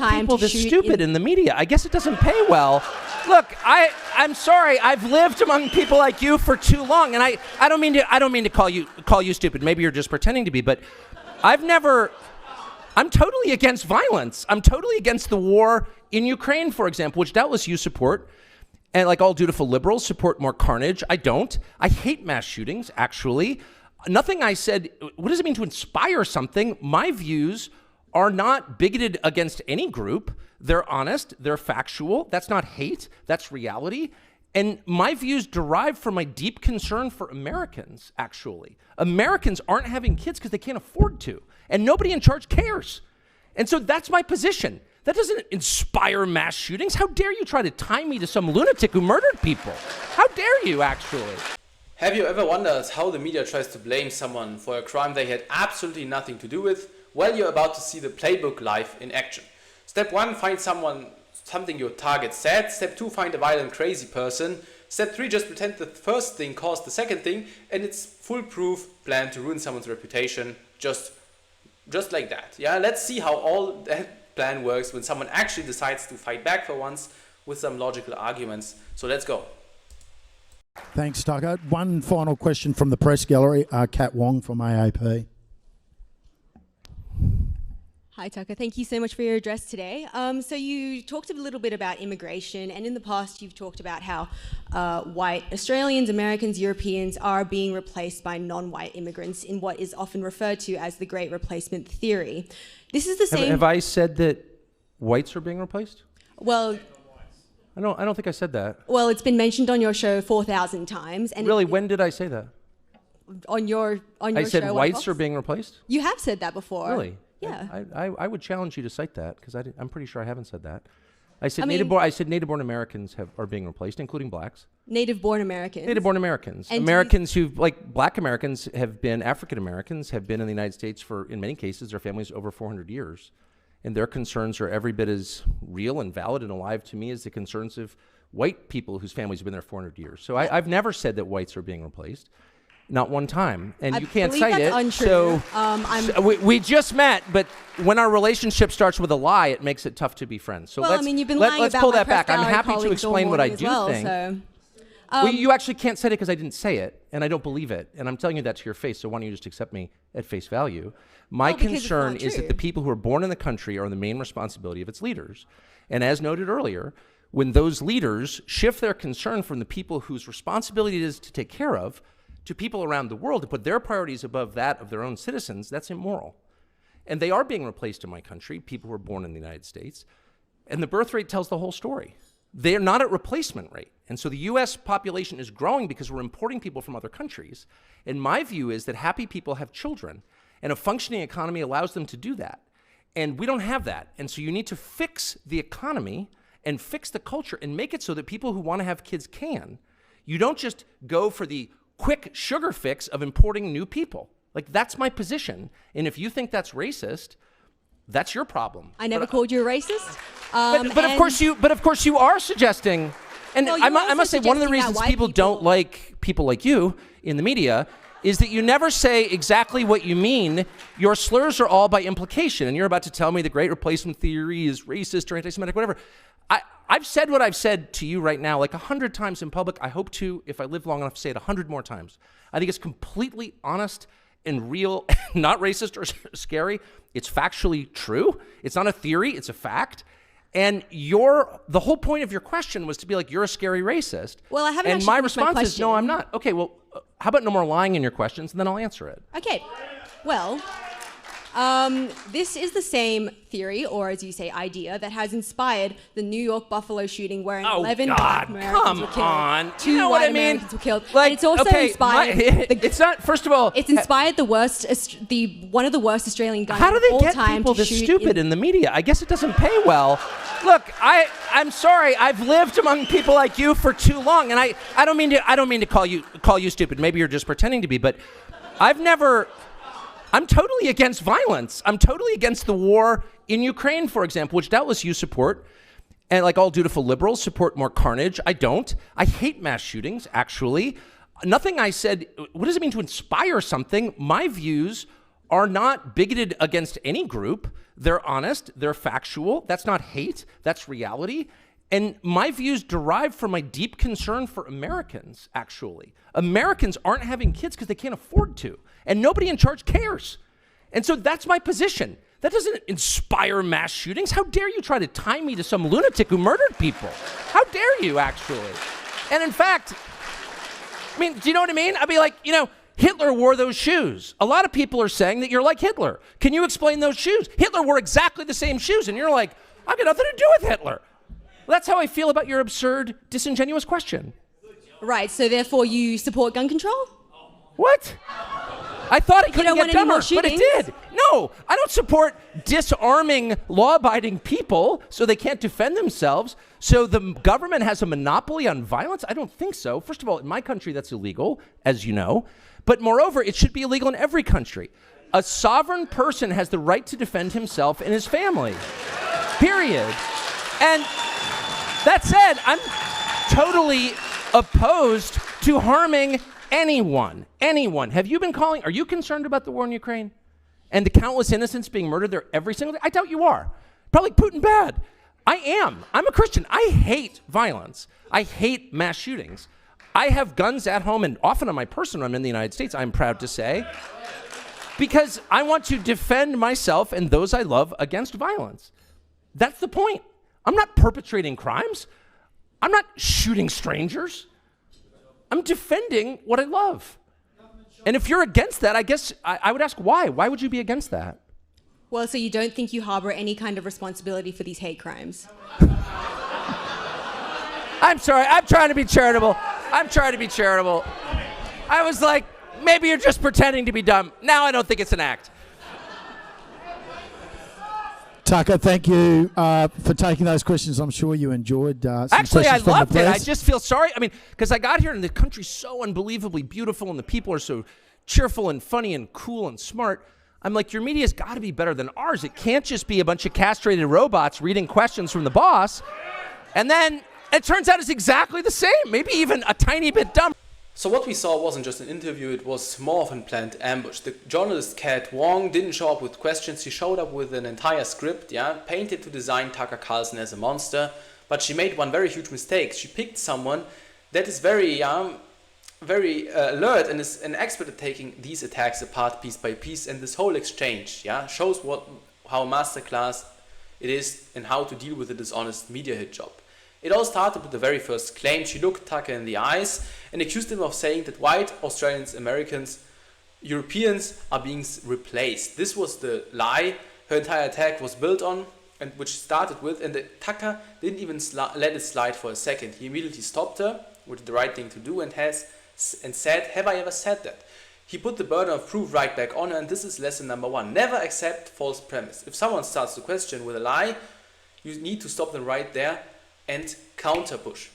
people this stupid in the media. I guess it doesn't pay well. Look, I'm sorry. I've lived among people like you for too long, and I don't mean to call you stupid. Maybe you're just pretending to be, but I'm totally against violence. I'm totally against the war in Ukraine, for example, which doubtless you support. And like all dutiful liberals, support more carnage. I don't. I hate mass shootings, actually. Nothing I said, what does it mean to inspire something? My views are not bigoted against any group. They're honest, they're factual. That's not hate, that's reality. And my views derive from my deep concern for Americans, actually. Americans aren't having kids because they can't afford to, and nobody in charge cares. And so that's my position. That doesn't inspire mass shootings. How dare you try to tie me to some lunatic who murdered people? How dare you, actually? Have you ever wondered how the media tries to blame someone for a crime they had absolutely nothing to do with? Well, you're about to see the Playbook live in action. Step 1, find something your target said. Step 2, find a violent, crazy person. Step 3, just pretend the first thing caused the second thing, and it's foolproof plan to ruin someone's reputation, just like that. Yeah, let's see how all that plan works when someone actually decides to fight back for once with some logical arguments. So let's go. Thanks, Tucker. One final question from the press gallery. Kat Wong from AAP. Hi, Tucker. Thank you so much for your address today. So you talked a little bit about immigration, and in the past you've talked about how white Australians, Americans, Europeans are being replaced by non-white immigrants in what is often referred to as the Great Replacement Theory. This is the same... Have I said that whites are being replaced? Well... I don't think I said that. Well, it's been mentioned on your show 4,000 times. And really, when did I say that? On your show. I said whites are being replaced? You have said that before. Really? Yeah. I would challenge you to cite that, because I'm pretty sure I haven't said that. I said native-born Americans are being replaced, including blacks. Native-born Americans. Native-born Americans. And Americans who, like black Americans, have been African Americans, have been in the United States for, in many cases, their families over 400 years. And their concerns are every bit as real and valid and alive to me as the concerns of white people whose families have been there 400 years. So I've never said that whites are being replaced. Not one time. And you can't cite it. Untrue. So we just met, but when our relationship starts with a lie, it makes it tough to be friends. So you've been lying let's about pull my that back. press I'm gallery happy to colleagues all explain what I morning do as well, think. so, well, you actually can't say it because I didn't say it, and I don't believe it. And I'm telling you that to your face, so why don't you just accept me at face value? My concern is that the people who are born in the country are the main responsibility of its leaders. And as noted earlier, when those leaders shift their concern from the people whose responsibility it is to take care of to people around the world to put their priorities above that of their own citizens, that's immoral. And they are being replaced in my country, people who are born in the United States. And the birth rate tells the whole story. They are not at replacement rate. And so the US population is growing because we're importing people from other countries. And my view is that happy people have children, and a functioning economy allows them to do that. And we don't have that. And so you need to fix the economy and fix the culture and make it so that people who want to have kids can. You don't just go for the quick sugar fix of importing new people. Like, that's my position. And if you think that's racist, that's your problem. I never called you a racist. But of course you are suggesting, and I must say one of the reasons people don't like people like you in the media is that you never say exactly what you mean. Your slurs are all by implication, and you're about to tell me the Great Replacement Theory is racist or anti-Semitic, whatever. I've said what I've said to you right now like 100 times in public. I hope to, if I live long enough, say it 100 more times. I think it's completely honest and real, not racist or scary. It's factually true. It's not a theory, it's a fact. And the whole point of your question was to be like, you're a scary racist. Well, I haven't And my response is, no, I'm not. Okay, well, how about no more lying in your questions, and then I'll answer it. Okay, well, this is the same theory, or as you say, idea, that has inspired the New York Buffalo shooting where 11 black Americans were killed. Two white Americans were killed. Like, and it's also inspired... it's not, first of all... It's inspired one of the worst Australian guns How do they of all get time people to this shoot stupid in the media? I guess it doesn't pay well. Look, I'm sorry. I've lived among people like you for too long, and I don't mean to call you stupid. Maybe you're just pretending to be, but I'm totally against violence. I'm totally against the war in Ukraine, for example, which doubtless you support. And like all dutiful liberals, support more carnage. I don't. I hate mass shootings, actually. Nothing I said, what does it mean to inspire something? My views are not bigoted against any group. They're honest, they're factual. That's not hate, that's reality. And my views derive from my deep concern for Americans, actually. Americans aren't having kids because they can't afford to, and nobody in charge cares. And so that's my position. That doesn't inspire mass shootings. How dare you try to tie me to some lunatic who murdered people? How dare you, actually? And in fact, I mean, do you know what I mean? I'd be like, Hitler wore those shoes. A lot of people are saying that you're like Hitler. Can you explain those shoes? Hitler wore exactly the same shoes, and you're like, I've got nothing to do with Hitler. Well, that's how I feel about your absurd, disingenuous question. Right, so therefore you support gun control? What? I thought it couldn't get dumber, but it did. No, I don't support disarming law-abiding people so they can't defend themselves. So the government has a monopoly on violence? I don't think so. First of all, in my country, that's illegal, as you know. But moreover, it should be illegal in every country. A sovereign person has the right to defend himself and his family. Period. And that said, I'm totally opposed to harming anyone. Have you been calling? Are you concerned about the war in Ukraine and the countless innocents being murdered there every single day? I doubt you are. Probably Putin bad. I am. I'm a Christian. I hate violence. I hate mass shootings. I have guns at home, and often on my person when I'm in the United States, I'm proud to say, because I want to defend myself and those I love against violence. That's the point. I'm not perpetrating crimes. I'm not shooting strangers. I'm defending what I love. And if you're against that, I guess I would ask why. Why would you be against that? Well, so you don't think you harbor any kind of responsibility for these hate crimes? I'm sorry. I'm trying to be charitable. I was like, maybe you're just pretending to be dumb. Now I don't think it's an act. Tucker, thank you for taking those questions. I'm sure you enjoyed some Actually, I questions from the loved it. press. I just feel sorry. I mean, because I got here and the country's so unbelievably beautiful and the people are so cheerful and funny and cool and smart. I'm like, your media's got to be better than ours. It can't just be a bunch of castrated robots reading questions from the boss. And then it turns out it's exactly the same, maybe even a tiny bit dumb. So what we saw wasn't just an interview, it was more of a planned ambush. The journalist Kat Wong didn't show up with questions, she showed up with an entire script, painted to design Tucker Carlson as a monster, but she made one very huge mistake. She picked someone that is very alert and is an expert at taking these attacks apart piece by piece, and this whole exchange shows how masterclass it is and how to deal with a dishonest media hit job. It all started with the very first claim. She looked Tucker in the eyes and accused him of saying that white Australians, Americans, Europeans are being replaced. This was the lie her entire attack was built on, and which started with, and Tucker didn't even let it slide for a second. He immediately stopped her, which is the right thing to do, and said, "Have I ever said that?" He put the burden of proof right back on her, and this is lesson number 1. Never accept false premise. If someone starts to question with a lie, you need to stop them right there and counter push.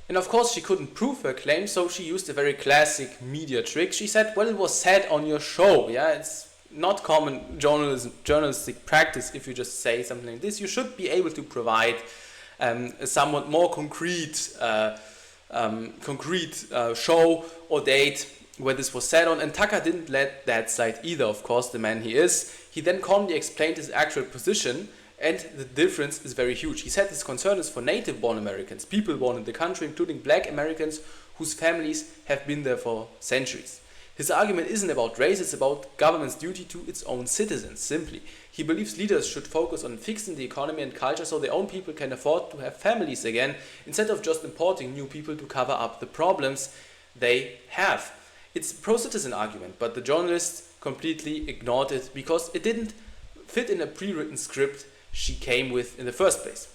And of course she couldn't prove her claim, so she used a very classic media trick. She said, well, it was said on your show. It's not common journalistic practice if you just say something like this. You should be able to provide a somewhat more concrete show or date where this was said on, and Tucker didn't let that slide either, of course, the man he is. He then calmly explained his actual position, and the difference is very huge. He said his concern is for native-born Americans, people born in the country, including black Americans whose families have been there for centuries. His argument isn't about race, it's about government's duty to its own citizens, simply. He believes leaders should focus on fixing the economy and culture so their own people can afford to have families again, instead of just importing new people to cover up the problems they have. It's a pro-citizen argument, but the journalist completely ignored it because it didn't fit in a pre-written script she came with in the first place.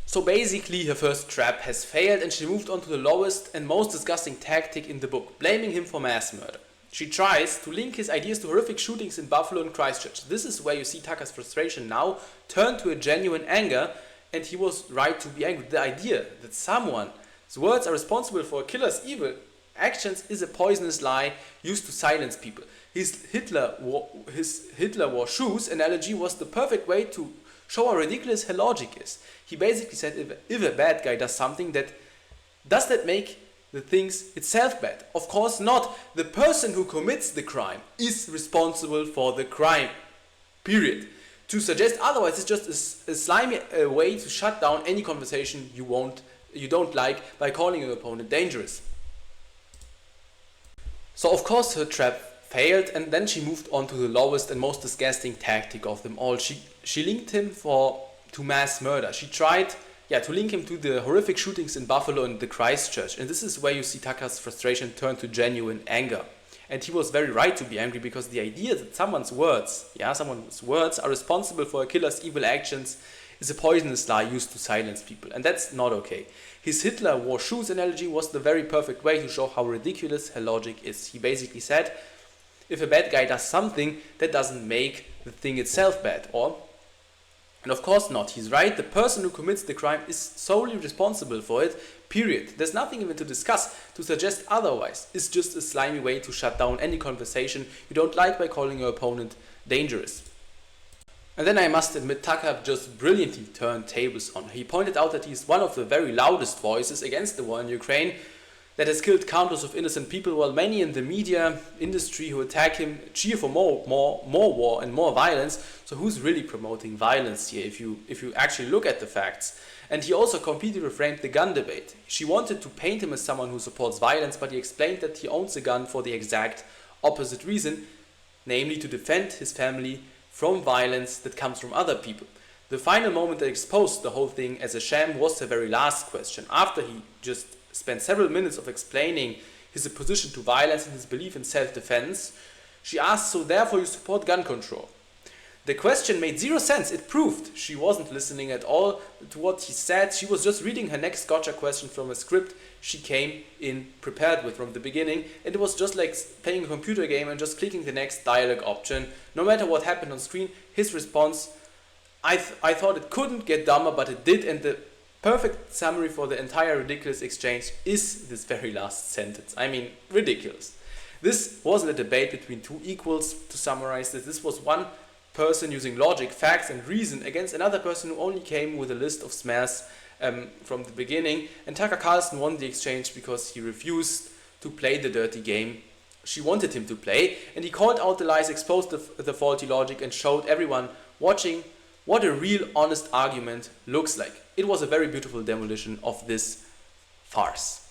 So basically her first trap has failed, and she moved on to the lowest and most disgusting tactic in the book, blaming him for mass murder. She tries to link his ideas to horrific shootings in Buffalo and Christchurch. This is where you see Tucker's frustration now turn to a genuine anger, and he was right to be angry. The idea that someone's words are responsible for a killer's evil actions is a poisonous lie used to silence people. His Hitler wore shoes analogy was the perfect way to show how ridiculous her logic is. He basically said, if a bad guy does something, does that make the things itself bad. Of course not. The person who commits the crime is responsible for the crime. Period. To suggest otherwise is just a slimy way to shut down any conversation you don't like by calling your opponent dangerous. So of course her trap failed, and then she moved on to the lowest and most disgusting tactic of them all. She linked him to mass murder. She tried to link him to the horrific shootings in Buffalo and the Christchurch. And this is where you see Tucker's frustration turn to genuine anger. And he was very right to be angry, because the idea that someone's words are responsible for a killer's evil actions is a poisonous lie used to silence people. And that's not okay. His Hitler wore shoes analogy was the very perfect way to show how ridiculous her logic is. He basically said, if a bad guy does something, that doesn't make the thing itself bad. And of course not. He's right. The person who commits the crime is solely responsible for it. Period. There's nothing even to discuss. To suggest otherwise is just a slimy way to shut down any conversation you don't like by calling your opponent dangerous. And then I must admit, Tucker just brilliantly turned tables on her. He pointed out that he's one of the very loudest voices against the war in Ukraine that has killed countless of innocent people, while many in the media industry who attack him cheer for more war and more violence. So who's really promoting violence here if you actually look at the facts? And he also completely reframed the gun debate. She wanted to paint him as someone who supports violence, but he explained that he owns a gun for the exact opposite reason, namely to defend his family from violence that comes from other people. The final moment that exposed the whole thing as a sham was the very last question. After he just spent several minutes of explaining his opposition to violence and his belief in self-defense, she asked, so therefore you support gun control? The question made zero sense. It proved she wasn't listening at all to what he said. She was just reading her next gotcha question from a script she came in prepared with from the beginning, and it was just like playing a computer game and just clicking the next dialogue option. No matter what happened on screen, his response, I thought it couldn't get dumber, but it did, and the perfect summary for the entire ridiculous exchange is this very last sentence. I mean, ridiculous. This wasn't a debate between two equals, to summarize this. This was one person using logic, facts and reason against another person who only came with a list of smears from the beginning. And Tucker Carlson won the exchange because he refused to play the dirty game she wanted him to play, and he called out the lies, exposed the faulty logic, and showed everyone watching what a real honest argument looks like. It was a very beautiful demolition of this farce.